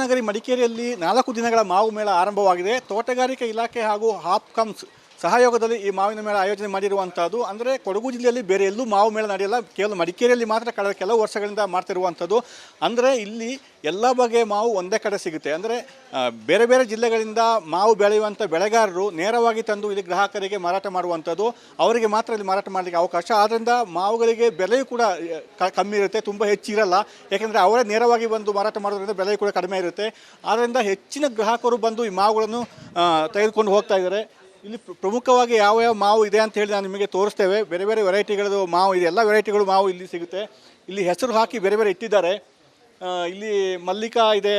ನಗರಿ ಮಡಿಕೇರಿಯಲ್ಲಿ 4 ದಿನಗಳ ಮಾವು ಮೇಳ ಆರಂಭವಾಗಿದೆ. ತೋಟಗಾರಿಕೆ ಇಲಾಖೆ ಹಾಗೂ ಹಾಪ್ಕಮ್ಸ್ ಸಹಯೋಗದಲ್ಲಿ ಈ ಮಾವಿನ ಮೇಳ ಆಯೋಜನೆ ಮಾಡಿರುವಂಥದ್ದು. ಅಂದರೆ ಕೊಡಗು ಜಿಲ್ಲೆಯಲ್ಲಿ ಬೇರೆ ಎಲ್ಲೂ ಮಾವು ಮೇಳ ನಡೆಯಲ್ಲ, ಕೇವಲ ಮಡಿಕೇರಿಯಲ್ಲಿ ಮಾತ್ರ ಕಳೆದ ಕೆಲವು ವರ್ಷಗಳಿಂದ ಮಾಡ್ತಿರುವಂಥದ್ದು. ಅಂದರೆ ಇಲ್ಲಿ ಎಲ್ಲ ಬಗೆಯ ಮಾವು ಒಂದೇ ಕಡೆ ಸಿಗುತ್ತೆ. ಅಂದರೆ ಬೇರೆ ಬೇರೆ ಜಿಲ್ಲೆಗಳಿಂದ ಮಾವು ಬೆಳೆಯುವಂಥ ಬೆಳೆಗಾರರು ನೇರವಾಗಿ ತಂದು ಇಲ್ಲಿ ಗ್ರಾಹಕರಿಗೆ ಮಾರಾಟ ಮಾಡುವಂಥದ್ದು. ಅವರಿಗೆ ಮಾತ್ರ ಇಲ್ಲಿ ಮಾರಾಟ ಮಾಡಲಿಕ್ಕೆ ಅವಕಾಶ. ಆದ್ದರಿಂದ ಮಾವುಗಳಿಗೆ ಬೆಲೆಯೂ ಕೂಡ ಕಮ್ಮಿ ಇರುತ್ತೆ, ತುಂಬ ಹೆಚ್ಚಿರಲ್ಲ. ಯಾಕೆಂದರೆ ಅವರೇ ನೇರವಾಗಿ ಬಂದು ಮಾರಾಟ ಮಾಡೋದ್ರಿಂದ ಬೆಲೆಯೂ ಕೂಡ ಕಡಿಮೆ ಇರುತ್ತೆ. ಆದ್ದರಿಂದ ಹೆಚ್ಚಿನ ಗ್ರಾಹಕರು ಬಂದು ಈ ಮಾವುಗಳನ್ನು ತೆಗೆದುಕೊಂಡು ಹೋಗ್ತಾ ಇದ್ದಾರೆ. ಇಲ್ಲಿ ಪ್ರಮುಖವಾಗಿ ಯಾವ ಯಾವ ಮಾವು ಇದೆ ಅಂತ ಹೇಳಿ ನಾನು ನಿಮಗೆ ತೋರಿಸ್ತೇವೆ. ಬೇರೆ ಬೇರೆ ವೆರೈಟಿಗಳದ್ದು ಮಾವು ಇದೆ, ಎಲ್ಲ ವೆರೈಟಿಗಳು ಮಾವು ಇಲ್ಲಿ ಸಿಗುತ್ತೆ. ಇಲ್ಲಿ ಹೆಸರು ಹಾಕಿ ಬೇರೆ ಬೇರೆ ಇಟ್ಟಿದ್ದಾರೆ. ಇಲ್ಲಿ ಮಲ್ಲಿಕಾ ಇದೆ,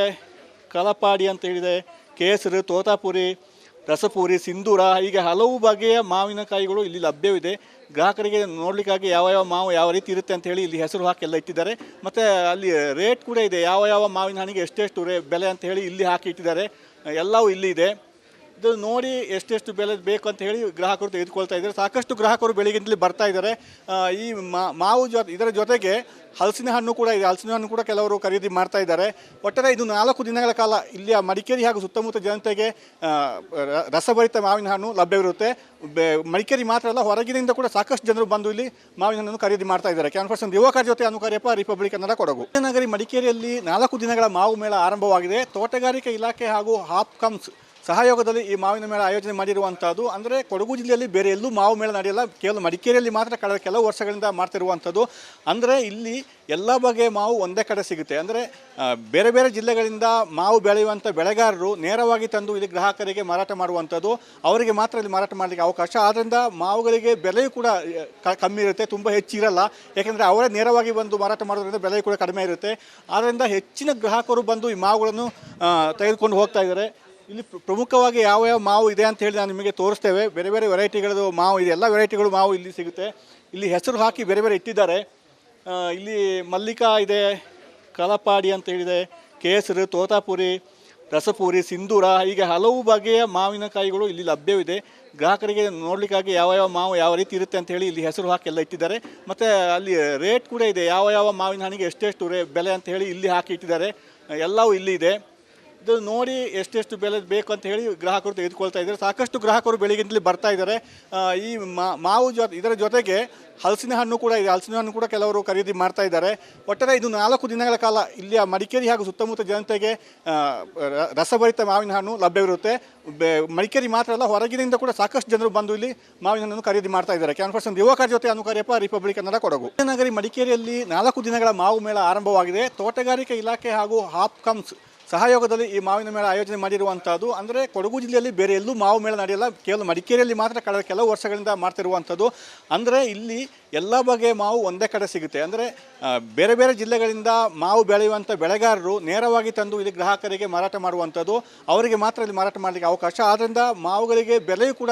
ಕಲಪಾಡಿ ಅಂತ ಹೇಳಿದೆ, ಕೇಸರು, ತೋತಾಪುರಿ, ರಸಪುರಿ, ಸಿಂಧೂರ, ಹೀಗೆ ಹಲವು ಬಗೆಯ ಮಾವಿನಕಾಯಿಗಳು ಇಲ್ಲಿ ಲಭ್ಯವಿದೆ. ಗ್ರಾಹಕರಿಗೆ ನೋಡಲಿಕ್ಕಾಗಿ ಯಾವ ಯಾವ ಮಾವು ಯಾವ ರೀತಿ ಇರುತ್ತೆ ಅಂತ ಹೇಳಿ ಇಲ್ಲಿ ಹೆಸರು ಹಾಕಿ ಎಲ್ಲ ಇಟ್ಟಿದ್ದಾರೆ. ಮತ್ತು ಅಲ್ಲಿ ರೇಟ್ ಕೂಡ ಇದೆ, ಯಾವ ಯಾವ ಮಾವಿನ ಹಣ್ಣಿಗೆ ಎಷ್ಟೆಷ್ಟು ಬೆಲೆ ಅಂತ ಹೇಳಿ ಇಲ್ಲಿ ಹಾಕಿ ಇಟ್ಟಿದ್ದಾರೆ. ಎಲ್ಲವೂ ಇಲ್ಲಿ ಇದೆ. ಇದು ನೋಡಿ ಎಷ್ಟೆಷ್ಟು ಬೆಲೆ ಬೇಕು ಅಂತ ಹೇಳಿ ಗ್ರಾಹಕರು ತೆಗೆದುಕೊಳ್ತಾ ಇದ್ದಾರೆ. ಸಾಕಷ್ಟು ಗ್ರಾಹಕರು ಬೆಳಗಿಂದಲೇ ಬರ್ತಾ ಇದ್ದಾರೆ. ಈ ಮಾವು ಇದರ ಜೊತೆಗೆ ಹಲಸಿನ ಹಣ್ಣು ಕೂಡ ಇದೆ. ಹಲಸಿನ ಹಣ್ಣು ಕೂಡ ಕೆಲವರು ಖರೀದಿ ಮಾಡ್ತಾ ಇದ್ದಾರೆ. ಒಟ್ಟಾರೆ ಇದು 4 ದಿನಗಳ ಕಾಲ ಇಲ್ಲಿಯ ಮಡಿಕೇರಿ ಹಾಗೂ ಸುತ್ತಮುತ್ತ ಜನತೆಗೆ ರಸಭರಿತ ಮಾವಿನ ಹಣ್ಣು ಲಭ್ಯವಿರುತ್ತೆ. ಮಡಿಕೇರಿ ಮಾತ್ರ ಅಲ್ಲ, ಹೊರಗಿನಿಂದ ಕೂಡ ಸಾಕಷ್ಟು ಜನರು ಬಂದು ಇಲ್ಲಿ ಮಾವಿನ ಹಣ್ಣನ್ನು ಖರೀದಿ ಮಾಡ್ತಾ ಇದ್ದಾರೆ. ಕ್ಯಾನ್ಪರ್ಸನ್ ಯುವಕರ ಜೊತೆ ಅನುಕಾರ್ಯಪ್ಪ, ರಿಪಬ್ಲಿಕ್ ಕನ್ನಡ, ಕೊಡಗು. ನಗರಿ ಮಡಿಕೇರಿಯಲ್ಲಿ 4 ದಿನಗಳ ಮಾವು ಮೇಳ ಆರಂಭವಾಗಿದೆ. ತೋಟಗಾರಿಕೆ ಇಲಾಖೆ ಹಾಗೂ ಹಾಪ್ಕಮ್ಸ್ ಸಹಯೋಗದಲ್ಲಿ ಈ ಮಾವಿನ ಮೇಳ ಆಯೋಜನೆ ಮಾಡಿರುವಂಥದ್ದು. ಅಂದರೆ ಕೊಡಗು ಜಿಲ್ಲೆಯಲ್ಲಿ ಬೇರೆ ಎಲ್ಲೂ ಮಾವು ಮೇಳ ನಡೆಯಲ್ಲ, ಕೇವಲ ಮಡಿಕೇರಿಯಲ್ಲಿ ಮಾತ್ರ ಕಳೆದ ಕೆಲವು ವರ್ಷಗಳಿಂದ ಮಾಡ್ತಿರುವಂಥದ್ದು. ಅಂದರೆ ಇಲ್ಲಿ ಎಲ್ಲ ಬಗೆಯ ಮಾವು ಒಂದೇ ಕಡೆ ಸಿಗುತ್ತೆ. ಅಂದರೆ ಬೇರೆ ಬೇರೆ ಜಿಲ್ಲೆಗಳಿಂದ ಮಾವು ಬೆಳೆಯುವಂಥ ಬೆಳೆಗಾರರು ನೇರವಾಗಿ ತಂದು ಇಲ್ಲಿ ಗ್ರಾಹಕರಿಗೆ ಮಾರಾಟ ಮಾಡುವಂಥದ್ದು. ಅವರಿಗೆ ಮಾತ್ರ ಇಲ್ಲಿ ಮಾರಾಟ ಮಾಡಲಿಕ್ಕೆ ಅವಕಾಶ. ಆದ್ದರಿಂದ ಮಾವುಗಳಿಗೆ ಬೆಲೆಯೂ ಕೂಡ ಕಮ್ಮಿ ಇರುತ್ತೆ, ತುಂಬ ಹೆಚ್ಚಿರಲ್ಲ. ಯಾಕೆಂದರೆ ಅವರೇ ನೇರವಾಗಿ ಬಂದು ಮಾರಾಟ ಮಾಡೋದ್ರಿಂದ ಬೆಲೆಯೂ ಕೂಡ ಕಡಿಮೆ ಇರುತ್ತೆ. ಆದ್ದರಿಂದ ಹೆಚ್ಚಿನ ಗ್ರಾಹಕರು ಬಂದು ಈ ಮಾವುಗಳನ್ನು ತೆಗೆದುಕೊಂಡು ಹೋಗ್ತಾ ಇದ್ದಾರೆ. ಇಲ್ಲಿ ಪ್ರಮುಖವಾಗಿ ಯಾವ ಯಾವ ಮಾವು ಇದೆ ಅಂತ ಹೇಳಿ ನಾನು ನಿಮಗೆ ತೋರಿಸ್ತೇವೆ. ಬೇರೆ ಬೇರೆ ವೆರೈಟಿಗಳದ್ದು ಮಾವು ಇದೆ, ಎಲ್ಲ ವೆರೈಟಿಗಳು ಮಾವು ಇಲ್ಲಿ ಸಿಗುತ್ತೆ. ಇಲ್ಲಿ ಹೆಸರು ಹಾಕಿ ಬೇರೆ ಬೇರೆ ಇಟ್ಟಿದ್ದಾರೆ. ಇಲ್ಲಿ ಮಲ್ಲಿಕಾ ಇದೆ, ಕಲಪಾಡಿ ಅಂತ ಹೇಳಿದೆ, ಕೇಸರು, ತೋತಾಪುರಿ, ರಸಪುರಿ, ಸಿಂಧೂರ, ಹೀಗೆ ಹಲವು ಬಗೆಯ ಮಾವಿನಕಾಯಿಗಳು ಇಲ್ಲಿ ಲಭ್ಯವಿದೆ. ಗ್ರಾಹಕರಿಗೆ ನೋಡಲಿಕ್ಕಾಗಿ ಯಾವ ಯಾವ ಮಾವು ಯಾವ ರೀತಿ ಇರುತ್ತೆ ಅಂತ ಹೇಳಿ ಇಲ್ಲಿ ಹೆಸರು ಹಾಕಿ ಎಲ್ಲ ಇಟ್ಟಿದ್ದಾರೆ. ಮತ್ತು ಅಲ್ಲಿ ರೇಟ್ ಕೂಡ ಇದೆ, ಯಾವ ಯಾವ ಮಾವಿನ ಹಣ್ಣಿಗೆ ಎಷ್ಟೆಷ್ಟು ಬೆಲೆ ಅಂತ ಹೇಳಿ ಇಲ್ಲಿ ಹಾಕಿ ಇಟ್ಟಿದ್ದಾರೆ. ಎಲ್ಲವೂ ಇಲ್ಲಿ ಇದೆ. ಇದು ನೋಡಿ ಎಷ್ಟೆಷ್ಟು ಬೆಲೆ ಬೇಕು ಅಂತ ಹೇಳಿ ಗ್ರಾಹಕರು ತೆಗೆದುಕೊಳ್ತಾ ಇದ್ದಾರೆ. ಸಾಕಷ್ಟು ಗ್ರಾಹಕರು ಬೆಳಗಿಂದಲೇ ಬರ್ತಾ ಇದ್ದಾರೆ. ಈ ಮಾವು ಇದರ ಜೊತೆಗೆ ಹಲಸಿನ ಹಣ್ಣು ಕೂಡ ಇದೆ. ಹಲಸಿನ ಹಣ್ಣು ಕೂಡ ಕೆಲವರು ಖರೀದಿ ಮಾಡ್ತಾ ಇದ್ದಾರೆ. ಒಟ್ಟಾರೆ ಇದು 4 ದಿನಗಳ ಕಾಲ ಇಲ್ಲಿಯ ಮಡಿಕೇರಿ ಹಾಗೂ ಸುತ್ತಮುತ್ತ ಜನತೆಗೆ ರಸಭರಿತ ಮಾವಿನ ಹಣ್ಣು ಲಭ್ಯವಿರುತ್ತೆ. ಮಡಿಕೇರಿ ಮಾತ್ರ ಅಲ್ಲ, ಹೊರಗಿನಿಂದ ಕೂಡ ಸಾಕಷ್ಟು ಜನರು ಬಂದು ಇಲ್ಲಿ ಮಾವಿನ ಹಣ್ಣನ್ನು ಖರೀದಿ ಮಾಡ್ತಾ ಇದ್ದಾರೆ. ಕ್ಯಾನ್ಪರ್ಸನ್ ಯುವಕರ ಜೊತೆ ಅನುಕಾರ್ಯಪ್ಪ, ರಿಪಬ್ಲಿಕ್ ಕನ್ನಡ, ಕೊಡಗು. ನಗರಿ ಮಡಿಕೇರಿಯಲ್ಲಿ 4 ದಿನಗಳ ಮಾವು ಮೇಳ ಆರಂಭವಾಗಿದೆ. ತೋಟಗಾರಿಕೆ ಇಲಾಖೆ ಹಾಗೂ ಹಾಪ್ಕಮ್ಸ್ ಸಹಯೋಗದಲ್ಲಿ ಈ ಮಾವಿನ ಮೇಳ ಆಯೋಜನೆ ಮಾಡಿರುವಂಥದ್ದು. ಅಂದರೆ ಕೊಡಗು ಜಿಲ್ಲೆಯಲ್ಲಿ ಬೇರೆ ಎಲ್ಲೂ ಮಾವು ಮೇಳ ನಡೆಯಲ್ಲ, ಕೇವಲ ಮಡಿಕೇರಿಯಲ್ಲಿ ಮಾತ್ರ ಕಳೆದ ಕೆಲವು ವರ್ಷಗಳಿಂದ ಮಾಡ್ತಿರುವಂಥದ್ದು. ಅಂದರೆ ಇಲ್ಲಿ ಎಲ್ಲ ಬಗೆಯ ಮಾವು ಒಂದೇ ಕಡೆ ಸಿಗುತ್ತೆ. ಅಂದರೆ ಬೇರೆ ಬೇರೆ ಜಿಲ್ಲೆಗಳಿಂದ ಮಾವು ಬೆಳೆಯುವಂಥ ಬೆಳೆಗಾರರು ನೇರವಾಗಿ ತಂದು ಇಲ್ಲಿ ಗ್ರಾಹಕರಿಗೆ ಮಾರಾಟ ಮಾಡುವಂಥದ್ದು. ಅವರಿಗೆ ಮಾತ್ರ ಇಲ್ಲಿ ಮಾರಾಟ ಮಾಡಲಿಕ್ಕೆ ಅವಕಾಶ. ಆದ್ದರಿಂದ ಮಾವುಗಳಿಗೆ ಬೆಲೆಯೂ ಕೂಡ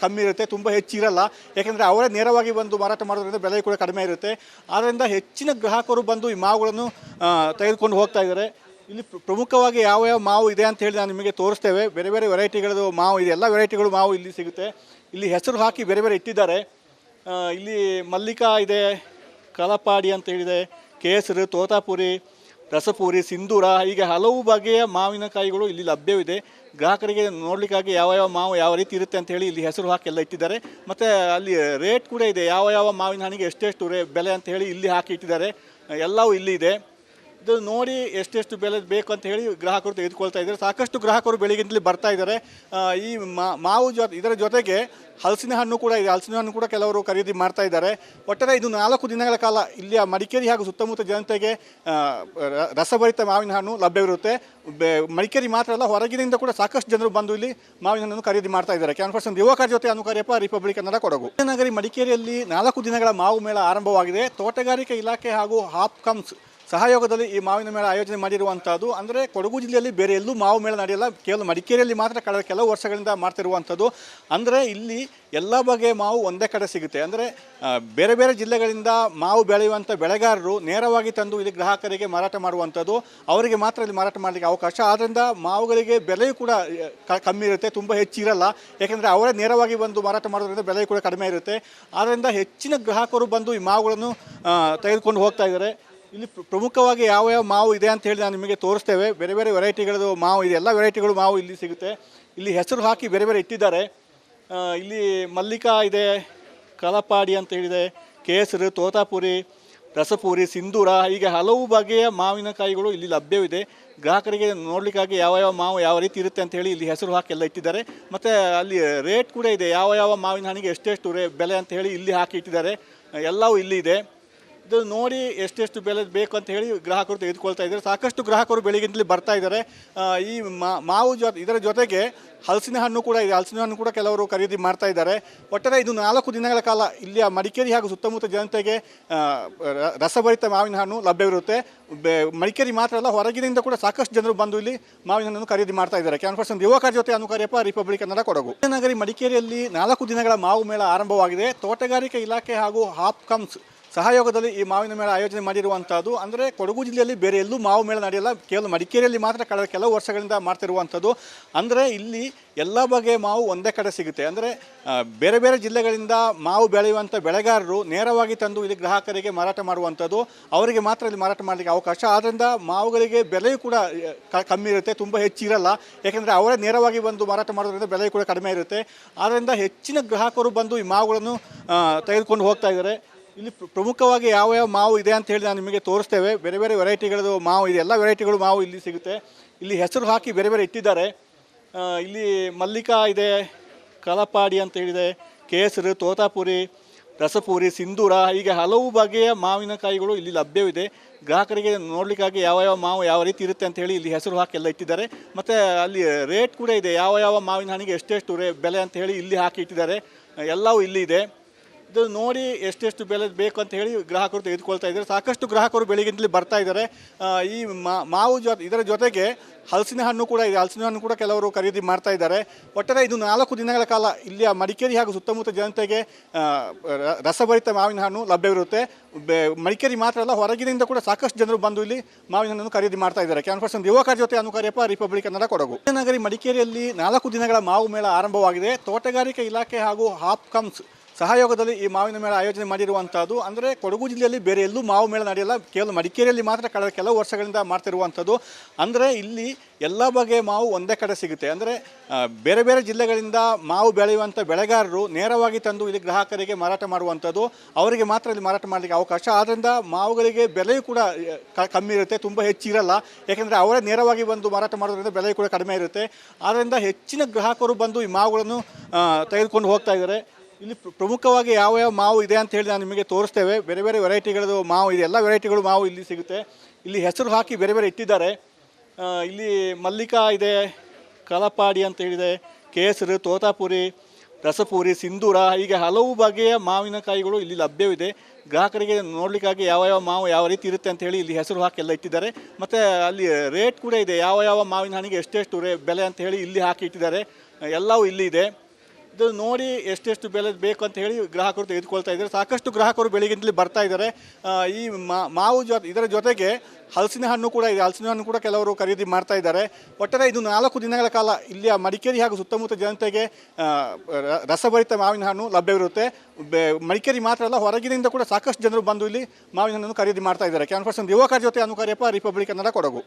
ಕಮ್ಮಿ ಇರುತ್ತೆ, ತುಂಬ ಹೆಚ್ಚಿರಲ್ಲ. ಯಾಕೆಂದರೆ ಅವರೇ ನೇರವಾಗಿ ಬಂದು ಮಾರಾಟ ಮಾಡೋದ್ರಿಂದ ಬೆಲೆಯೂ ಕೂಡ ಕಡಿಮೆ ಇರುತ್ತೆ. ಆದ್ದರಿಂದ ಹೆಚ್ಚಿನ ಗ್ರಾಹಕರು ಬಂದು ಈ ಮಾವುಗಳನ್ನು ತೆಗೆದುಕೊಂಡು ಹೋಗ್ತಾ ಇದ್ದಾರೆ. ಇಲ್ಲಿ ಪ್ರಮುಖವಾಗಿ ಯಾವ ಯಾವ ಮಾವು ಇದೆ ಅಂತ ಹೇಳಿ ನಾನು ನಿಮಗೆ ತೋರಿಸ್ತೇವೆ. ಬೇರೆ ಬೇರೆ ವೆರೈಟಿಗಳದ್ದು ಮಾವು ಇದೆ, ಎಲ್ಲ ವೆರೈಟಿಗಳು ಮಾವು ಇಲ್ಲಿ ಸಿಗುತ್ತೆ. ಇಲ್ಲಿ ಹೆಸರು ಹಾಕಿ ಬೇರೆ ಬೇರೆ ಇಟ್ಟಿದ್ದಾರೆ. ಇಲ್ಲಿ ಮಲ್ಲಿಕಾ ಇದೆ, ಕಲಪಾಡಿ ಅಂತ ಹೇಳಿದೆ, ಕೇಸರು, ತೋತಾಪುರಿ, ರಸಪುರಿ, ಸಿಂಧೂರ, ಹೀಗೆ ಹಲವು ಬಗೆಯ ಮಾವಿನಕಾಯಿಗಳು ಇಲ್ಲಿ ಲಭ್ಯವಿದೆ. ಗ್ರಾಹಕರಿಗೆ ನೋಡಲಿಕ್ಕಾಗಿ ಯಾವ ಯಾವ ಮಾವು ಯಾವ ರೀತಿ ಇರುತ್ತೆ ಅಂತ ಹೇಳಿ ಇಲ್ಲಿ ಹೆಸರು ಹಾಕಿ ಎಲ್ಲ ಇಟ್ಟಿದ್ದಾರೆ. ಮತ್ತು ಅಲ್ಲಿ ರೇಟ್ ಕೂಡ ಇದೆ, ಯಾವ ಯಾವ ಮಾವಿನ ಹಣ್ಣಿಗೆ ಎಷ್ಟೆಷ್ಟು ಬೆಲೆ ಅಂತ ಹೇಳಿ ಇಲ್ಲಿ ಹಾಕಿ ಇಟ್ಟಿದ್ದಾರೆ. ಎಲ್ಲವೂ ಇಲ್ಲಿ ಇದೆ. ಇದು ನೋಡಿ ಎಷ್ಟೆಷ್ಟು ಬೆಲೆ ಬೇಕು ಅಂತ ಹೇಳಿ ಗ್ರಾಹಕರು ತೆಗೆದುಕೊಳ್ತಾ ಇದ್ದಾರೆ. ಸಾಕಷ್ಟು ಗ್ರಾಹಕರು ಬೆಳಗಿಂದಲೇ ಬರ್ತಾ ಇದ್ದಾರೆ. ಈ ಮಾವು ಇದರ ಜೊತೆಗೆ ಹಲಸಿನ ಹಣ್ಣು ಕೂಡ ಇದೆ. ಹಲಸಿನ ಹಣ್ಣು ಕೂಡ ಕೆಲವರು ಖರೀದಿ ಮಾಡ್ತಾ ಇದ್ದಾರೆ. ಒಟ್ಟಾರೆ ಇದು 4 ದಿನಗಳ ಕಾಲ ಇಲ್ಲಿಯ ಮಡಿಕೇರಿ ಹಾಗೂ ಸುತ್ತಮುತ್ತ ಜನತೆಗೆ ರಸಭರಿತ ಮಾವಿನ ಹಣ್ಣು ಲಭ್ಯವಿರುತ್ತೆ. ಮಡಿಕೇರಿ ಮಾತ್ರ ಅಲ್ಲ, ಹೊರಗಿನಿಂದ ಕೂಡ ಸಾಕಷ್ಟು ಜನರು ಬಂದು ಇಲ್ಲಿ ಮಾವಿನ ಹಣ್ಣನ್ನು ಖರೀದಿ ಮಾಡ್ತಾ ಇದ್ದಾರೆ. ಕ್ಯಾನ್ಪರ್ಸನ್ ಯುವಕರ ಜೊತೆ ಅನುಕಾರ್ಯಪ್ಪ, ರಿಪಬ್ಲಿಕ್ ಕನ್ನಡ, ಕೊಡಗು. ನಗರಿ ಮಡಿಕೇರಿಯಲ್ಲಿ 4 ದಿನಗಳ ಮಾವು ಮೇಳ ಆರಂಭವಾಗಿದೆ. ತೋಟಗಾರಿಕೆ ಇಲಾಖೆ ಹಾಗೂ ಹಾಪ್ಕಮ್ಸ್ ಸಹಯೋಗದಲ್ಲಿ ಈ ಮಾವಿನ ಮೇಳ ಆಯೋಜನೆ ಮಾಡಿರುವಂಥದ್ದು. ಅಂದರೆ ಕೊಡಗು ಜಿಲ್ಲೆಯಲ್ಲಿ ಬೇರೆ ಎಲ್ಲೂ ಮಾವು ಮೇಳ ನಡೆಯಲ್ಲ, ಕೇವಲ ಮಡಿಕೇರಿಯಲ್ಲಿ ಮಾತ್ರ ಕಳೆದ ಕೆಲವು ವರ್ಷಗಳಿಂದ ಮಾಡ್ತಿರುವಂಥದ್ದು. ಅಂದರೆ ಇಲ್ಲಿ ಎಲ್ಲ ಬಗೆಯ ಮಾವು ಒಂದೇ ಕಡೆ ಸಿಗುತ್ತೆ. ಅಂದರೆ ಬೇರೆ ಬೇರೆ ಜಿಲ್ಲೆಗಳಿಂದ ಮಾವು ಬೆಳೆಯುವಂಥ ಬೆಳೆಗಾರರು ನೇರವಾಗಿ ತಂದು ಇಲ್ಲಿ ಗ್ರಾಹಕರಿಗೆ ಮಾರಾಟ ಮಾಡುವಂಥದ್ದು. ಅವರಿಗೆ ಮಾತ್ರ ಇಲ್ಲಿ ಮಾರಾಟ ಮಾಡಲಿಕ್ಕೆ ಅವಕಾಶ. ಆದ್ದರಿಂದ ಮಾವುಗಳಿಗೆ ಬೆಲೆಯೂ ಕೂಡ ಕಮ್ಮಿ ಇರುತ್ತೆ, ತುಂಬ ಹೆಚ್ಚಿರಲ್ಲ. ಯಾಕೆಂದರೆ ಅವರೇ ನೇರವಾಗಿ ಬಂದು ಮಾರಾಟ ಮಾಡೋದ್ರಿಂದ ಬೆಲೆಯೂ ಕೂಡ ಕಡಿಮೆ ಇರುತ್ತೆ. ಆದ್ದರಿಂದ ಹೆಚ್ಚಿನ ಗ್ರಾಹಕರು ಬಂದು ಈ ಮಾವುಗಳನ್ನು ತೆಗೆದುಕೊಂಡು ಹೋಗ್ತಾ ಇದ್ದಾರೆ. ಇಲ್ಲಿ ಪ್ರಮುಖವಾಗಿ ಯಾವ ಯಾವ ಮಾವು ಇದೆ ಅಂತ ಹೇಳಿ ನಾನು ನಿಮಗೆ ತೋರಿಸ್ತೇವೆ. ಬೇರೆ ಬೇರೆ ವೆರೈಟಿಗಳದ್ದು ಮಾವು ಇದೆ, ಎಲ್ಲ ವೆರೈಟಿಗಳು ಮಾವು ಇಲ್ಲಿ ಸಿಗುತ್ತೆ. ಇಲ್ಲಿ ಹೆಸರು ಹಾಕಿ ಬೇರೆ ಬೇರೆ ಇಟ್ಟಿದ್ದಾರೆ. ಇಲ್ಲಿ ಮಲ್ಲಿಕಾ ಇದೆ, ಕಲಪಾಡಿ ಅಂತ ಹೇಳಿದೆ, ಕೇಸರು, ತೋತಾಪುರಿ, ರಸಪುರಿ, ಸಿಂಧೂರ, ಹೀಗೆ ಹಲವು ಬಗೆಯ ಮಾವಿನಕಾಯಿಗಳು ಇಲ್ಲಿ ಲಭ್ಯವಿದೆ. ಗ್ರಾಹಕರಿಗೆ ನೋಡಲಿಕ್ಕಾಗಿ ಯಾವ ಯಾವ ಮಾವು ಯಾವ ರೀತಿ ಇರುತ್ತೆ ಅಂತ ಹೇಳಿ ಇಲ್ಲಿ ಹೆಸರು ಹಾಕಿ ಎಲ್ಲ ಇಟ್ಟಿದ್ದಾರೆ. ಮತ್ತು ಅಲ್ಲಿ ರೇಟ್ ಕೂಡ ಇದೆ, ಯಾವ ಯಾವ ಮಾವಿನ ಹಣ್ಣಿಗೆ ಎಷ್ಟೆಷ್ಟು ಬೆಲೆ ಅಂತ ಹೇಳಿ ಇಲ್ಲಿ ಹಾಕಿ ಇಟ್ಟಿದ್ದಾರೆ. ಎಲ್ಲವೂ ಇಲ್ಲಿ ಇದೆ. ಇದು ನೋಡಿ ಎಷ್ಟೆಷ್ಟು ಬೆಲೆ ಬೇಕು ಅಂತ ಹೇಳಿ ಗ್ರಾಹಕರು ತೆಗೆದುಕೊಳ್ತಾ ಇದ್ದಾರೆ. ಸಾಕಷ್ಟು ಗ್ರಾಹಕರು ಬೆಳಿಗ್ಗಿಂತಲೇ ಬರ್ತಾ ಇದ್ದಾರೆ. ಈ ಮಾವು ಇದರ ಜೊತೆಗೆ ಹಲಸಿನ ಹಣ್ಣು ಕೂಡ ಇದೆ. ಹಲಸಿನ ಹಣ್ಣು ಕೂಡ ಕೆಲವರು ಖರೀದಿ ಮಾಡ್ತಾ ಇದ್ದಾರೆ. ಒಟ್ಟಾರೆ ಇದು 4 ದಿನಗಳ ಕಾಲ ಇಲ್ಲಿಯ ಮಡಿಕೇರಿ ಹಾಗೂ ಸುತ್ತಮುತ್ತ ಜನತೆಗೆ ರಸಭರಿತ ಮಾವಿನ ಹಣ್ಣು ಲಭ್ಯವಿರುತ್ತೆ. ಮಡಿಕೇರಿ ಮಾತ್ರ ಅಲ್ಲ, ಹೊರಗಿನಿಂದ ಕೂಡ ಸಾಕಷ್ಟು ಜನರು ಬಂದು ಇಲ್ಲಿ ಮಾವಿನ ಹಣ್ಣನ್ನು ಖರೀದಿ ಮಾಡ್ತಾ ಇದ್ದಾರೆ. ಕ್ಯಾನ್ಪರ್ಸನ್ ಯುವಕರ ಜೊತೆ ಅನುಕಾರ್ಯಪ್ಪ, ರಿಪಬ್ಲಿಕ್ ಕನ್ನಡ, ಕೊಡಗು. ನಗರಿ ಮಡಿಕೇರಿಯಲ್ಲಿ 4 ದಿನಗಳ ಮಾವು ಮೇಳ ಆರಂಭವಾಗಿದೆ. ತೋಟಗಾರಿಕೆ ಇಲಾಖೆ ಹಾಗೂ ಹಾಪ್ಕಮ್ಸ್ ಸಹಯೋಗದಲ್ಲಿ ಈ ಮಾವಿನ ಮೇಳ ಆಯೋಜನೆ ಮಾಡಿರುವಂಥದ್ದು. ಅಂದರೆ ಕೊಡಗು ಜಿಲ್ಲೆಯಲ್ಲಿ ಬೇರೆ ಎಲ್ಲೂ ಮಾವು ಮೇಳ ನಡೆಯಲ್ಲ, ಕೇವಲ ಮಡಿಕೇರಿಯಲ್ಲಿ ಮಾತ್ರ ಕಳೆದ ಕೆಲವು ವರ್ಷಗಳಿಂದ ಮಾಡ್ತಿರುವಂಥದ್ದು. ಅಂದರೆ ಇಲ್ಲಿ ಎಲ್ಲ ಬಗೆಯ ಮಾವು ಒಂದೇ ಕಡೆ ಸಿಗುತ್ತೆ. ಅಂದರೆ ಬೇರೆ ಬೇರೆ ಜಿಲ್ಲೆಗಳಿಂದ ಮಾವು ಬೆಳೆಯುವಂಥ ಬೆಳೆಗಾರರು ನೇರವಾಗಿ ತಂದು ಇಲ್ಲಿ ಗ್ರಾಹಕರಿಗೆ ಮಾರಾಟ ಮಾಡುವಂಥದ್ದು. ಅವರಿಗೆ ಮಾತ್ರ ಇಲ್ಲಿ ಮಾರಾಟ ಮಾಡಲಿಕ್ಕೆ ಅವಕಾಶ. ಆದ್ದರಿಂದ ಮಾವುಗಳಿಗೆ ಬೆಲೆಯೂ ಕೂಡ ಕಮ್ಮಿ ಇರುತ್ತೆ, ತುಂಬ ಹೆಚ್ಚಿರಲ್ಲ. ಯಾಕೆಂದರೆ ಅವರೇ ನೇರವಾಗಿ ಬಂದು ಮಾರಾಟ ಮಾಡೋದ್ರಿಂದ ಬೆಲೆ ಕೂಡ ಕಡಿಮೆ ಇರುತ್ತೆ. ಆದ್ದರಿಂದ ಹೆಚ್ಚಿನ ಗ್ರಾಹಕರು ಬಂದು ಈ ಮಾವುಗಳನ್ನು ತೆಗೆದುಕೊಂಡು ಹೋಗ್ತಾ ಇದ್ದಾರೆ. ಇಲ್ಲಿ ಪ್ರಮುಖವಾಗಿ ಯಾವ ಯಾವ ಮಾವು ಇದೆ ಅಂತ ಹೇಳಿ ನಾನು ನಿಮಗೆ ತೋರಿಸ್ತೇವೆ. ಬೇರೆ ಬೇರೆ ವೆರೈಟಿಗಳದ್ದು ಮಾವು ಇದೆ, ಎಲ್ಲ ವೆರೈಟಿಗಳು ಮಾವು ಇಲ್ಲಿ ಸಿಗುತ್ತೆ. ಇಲ್ಲಿ ಹೆಸರು ಹಾಕಿ ಬೇರೆ ಬೇರೆ ಇಟ್ಟಿದ್ದಾರೆ. ಇಲ್ಲಿ ಮಲ್ಲಿಕಾ ಇದೆ, ಕಲಪಾಡಿ ಅಂತ ಹೇಳಿದೆ, ಕೇಸರು, ತೋತಾಪುರಿ, ರಸಪುರಿ, ಸಿಂಧೂರ, ಹೀಗೆ ಹಲವು ಬಗೆಯ ಮಾವಿನಕಾಯಿಗಳು ಇಲ್ಲಿ ಲಭ್ಯವಿದೆ. ಗ್ರಾಹಕರಿಗೆ ನೋಡಲಿಕ್ಕಾಗಿ ಯಾವ ಯಾವ ಮಾವು ಯಾವ ರೀತಿ ಇರುತ್ತೆ ಅಂತ ಹೇಳಿ ಇಲ್ಲಿ ಹೆಸರು ಹಾಕಿ ಎಲ್ಲ ಇಟ್ಟಿದ್ದಾರೆ. ಮತ್ತು ಅಲ್ಲಿ ರೇಟ್ ಕೂಡ ಇದೆ, ಯಾವ ಯಾವ ಮಾವಿನ ಹಣ್ಣಿಗೆ ಎಷ್ಟೆಷ್ಟು ಬೆಲೆ ಅಂತ ಹೇಳಿ ಇಲ್ಲಿ ಹಾಕಿ ಇಟ್ಟಿದ್ದಾರೆ. ಎಲ್ಲವೂ ಇಲ್ಲಿ ಇದೆ. ಇದು ನೋಡಿ ಎಷ್ಟೆಷ್ಟು ಬೆಲೆ ಬೇಕು ಅಂತ ಹೇಳಿ ಗ್ರಾಹಕರು ತೆಗೆದುಕೊಳ್ತಾ ಇದ್ದಾರೆ. ಸಾಕಷ್ಟು ಗ್ರಾಹಕರು ಬೆಳಿಗ್ಗಿಂತಲೇ ಬರ್ತಾ ಇದ್ದಾರೆ. ಈ ಮಾವು ಇದರ ಜೊತೆಗೆ ಹಲಸಿನ ಹಣ್ಣು ಕೂಡ ಇದೆ. ಹಲಸಿನ ಹಣ್ಣು ಕೂಡ ಕೆಲವರು ಖರೀದಿ ಮಾಡ್ತಾ ಇದ್ದಾರೆ. ಒಟ್ಟಾರೆ ಇದು 4 ದಿನಗಳ ಕಾಲ ಇಲ್ಲಿಯ ಮಡಿಕೇರಿ ಹಾಗೂ ಸುತ್ತಮುತ್ತ ಜನತೆಗೆ ರಸಭರಿತ ಮಾವಿನ ಹಣ್ಣು ಲಭ್ಯವಿರುತ್ತೆ. ಮಡಿಕೇರಿ ಮಾತ್ರ ಅಲ್ಲ, ಹೊರಗಿನಿಂದ ಕೂಡ ಸಾಕಷ್ಟು ಜನರು ಬಂದು ಇಲ್ಲಿ ಮಾವಿನ ಹಣ್ಣನ್ನು ಖರೀದಿ ಮಾಡ್ತಾ ಇದ್ದಾರೆ. ಕ್ಯಾನ್ಪರ್ಸನ್ ಯುವಕರ ಜೊತೆ ಅನುಕಾರ್ಯಪ್ಪ, ರಿಪಬ್ಲಿಕ್ ಕನ್ನಡ, ಕೊಡಗು. ನಗರಿ ಮಡಿಕೇರಿಯಲ್ಲಿ 4 ದಿನಗಳ ಮಾವು ಮೇಳ ಆರಂಭವಾಗಿದೆ. ತೋಟಗಾರಿಕೆ ಇಲಾಖೆ ಹಾಗೂ ಹಾಪ್ಕಮ್ಸ್ ಸಹಯೋಗದಲ್ಲಿ ಈ ಮಾವಿನ ಮೇಳ ಆಯೋಜನೆ ಮಾಡಿರುವಂಥದ್ದು. ಅಂದರೆ ಕೊಡಗು ಜಿಲ್ಲೆಯಲ್ಲಿ ಬೇರೆ ಎಲ್ಲೂ ಮಾವು ಮೇಳ ನಡೆಯಲ್ಲ, ಕೇವಲ ಮಡಿಕೇರಿಯಲ್ಲಿ ಮಾತ್ರ ಕಳೆದ ಕೆಲವು ವರ್ಷಗಳಿಂದ ಮಾಡ್ತಿರುವಂಥದ್ದು. ಅಂದರೆ ಇಲ್ಲಿ ಎಲ್ಲ ಬಗೆಯ ಮಾವು ಒಂದೇ ಕಡೆ ಸಿಗುತ್ತೆ. ಅಂದರೆ ಬೇರೆ ಬೇರೆ ಜಿಲ್ಲೆಗಳಿಂದ ಮಾವು ಬೆಳೆಯುವಂಥ ಬೆಳೆಗಾರರು ನೇರವಾಗಿ ತಂದು ಇಲ್ಲಿ ಗ್ರಾಹಕರಿಗೆ ಮಾರಾಟ ಮಾಡುವಂಥದ್ದು. ಅವರಿಗೆ ಮಾತ್ರ ಇಲ್ಲಿ ಮಾರಾಟ ಮಾಡಲಿಕ್ಕೆ ಅವಕಾಶ. ಆದ್ದರಿಂದ ಮಾವುಗಳಿಗೆ ಬೆಲೆಯೂ ಕೂಡ ಕಮ್ಮಿ ಇರುತ್ತೆ, ತುಂಬ ಹೆಚ್ಚಿರಲ್ಲ. ಯಾಕೆಂದರೆ ಅವರೇ ನೇರವಾಗಿ ಬಂದು ಮಾರಾಟ ಮಾಡೋದ್ರಿಂದ ಬೆಲೆಯೂ ಕೂಡ ಕಡಿಮೆ ಇರುತ್ತೆ. ಆದ್ದರಿಂದ ಹೆಚ್ಚಿನ ಗ್ರಾಹಕರು ಬಂದು ಈ ಮಾವುಗಳನ್ನು ತೆಗೆದುಕೊಂಡು ಹೋಗ್ತಾ ಇದ್ದಾರೆ. ಇಲ್ಲಿ ಪ್ರಮುಖವಾಗಿ ಯಾವ ಯಾವ ಮಾವು ಇದೆ ಅಂತ ಹೇಳಿ ನಾನು ನಿಮಗೆ ತೋರಿಸ್ತೇವೆ. ಬೇರೆ ಬೇರೆ ವೆರೈಟಿಗಳದ್ದು ಮಾವು ಇದೆ, ಎಲ್ಲ ವೆರೈಟಿಗಳು ಮಾವು ಇಲ್ಲಿ ಸಿಗುತ್ತೆ. ಇಲ್ಲಿ ಹೆಸರು ಹಾಕಿ ಬೇರೆ ಬೇರೆ ಇಟ್ಟಿದ್ದಾರೆ. ಇಲ್ಲಿ ಮಲ್ಲಿಕಾ ಇದೆ, ಕಲಪಾಡಿ ಅಂತ ಹೇಳಿದೆ, ಕೇಸರು, ತೋತಾಪುರಿ, ರಸಪುರಿ, ಸಿಂಧೂರ, ಹೀಗೆ ಹಲವು ಬಗೆಯ ಮಾವಿನಕಾಯಿಗಳು ಇಲ್ಲಿ ಲಭ್ಯವಿದೆ. ಗ್ರಾಹಕರಿಗೆ ನೋಡಲಿಕ್ಕಾಗಿ ಯಾವ ಯಾವ ಮಾವು ಯಾವ ರೀತಿ ಇರುತ್ತೆ ಅಂತ ಹೇಳಿ ಇಲ್ಲಿ ಹೆಸರು ಹಾಕಿ ಎಲ್ಲ ಇಟ್ಟಿದ್ದಾರೆ. ಮತ್ತು ಅಲ್ಲಿ ರೇಟ್ ಕೂಡ ಇದೆ, ಯಾವ ಯಾವ ಮಾವಿನ ಹಣ್ಣಿಗೆ ಎಷ್ಟೆಷ್ಟು ಬೆಲೆ ಅಂತ ಹೇಳಿ ಇಲ್ಲಿ ಹಾಕಿ ಇಟ್ಟಿದ್ದಾರೆ. ಎಲ್ಲವೂ ಇಲ್ಲಿ ಇದೆ. ಇದು ನೋಡಿ ಎಷ್ಟೆಷ್ಟು ಬೆಲೆ ಬೇಕು ಅಂತ ಹೇಳಿ ಗ್ರಾಹಕರು ತೆಗೆದುಕೊಳ್ತಾ ಇದ್ದಾರೆ. ಸಾಕಷ್ಟು ಗ್ರಾಹಕರು ಬೆಳಿಗ್ಗಿಂತಲೇ ಬರ್ತಾ ಇದ್ದಾರೆ. ಈ ಮಾವು ಇದರ ಜೊತೆಗೆ ಹಲಸಿನ ಹಣ್ಣು ಕೂಡ ಇದೆ. ಹಲಸಿನ ಹಣ್ಣು ಕೂಡ ಕೆಲವರು ಖರೀದಿ ಮಾಡ್ತಾ ಇದ್ದಾರೆ. ಒಟ್ಟಾರೆ ಇದು 4 ದಿನಗಳ ಕಾಲ ಇಲ್ಲಿಯ ಮಡಿಕೇರಿ ಹಾಗೂ ಸುತ್ತಮುತ್ತ ಜನತೆಗೆ ರಸಭರಿತ ಮಾವಿನ ಹಣ್ಣು ಲಭ್ಯವಿರುತ್ತೆ. ಮಡಿಕೇರಿ ಮಾತ್ರ ಅಲ್ಲ, ಹೊರಗಿನಿಂದ ಕೂಡ ಸಾಕಷ್ಟು ಜನರು ಬಂದು ಇಲ್ಲಿ ಮಾವಿನ ಹಣ್ಣನ್ನು ಖರೀದಿ ಮಾಡ್ತಾ ಇದ್ದಾರೆ. ಕ್ಯಾನ್ಪರ್ಸನ್ ಯುವಕರ ಜೊತೆ ಅನುಕಾರ್ಯಪ್ಪ, ರಿಪಬ್ಲಿಕ್ ಕನ್ನಡ, ಕೊಡಗು.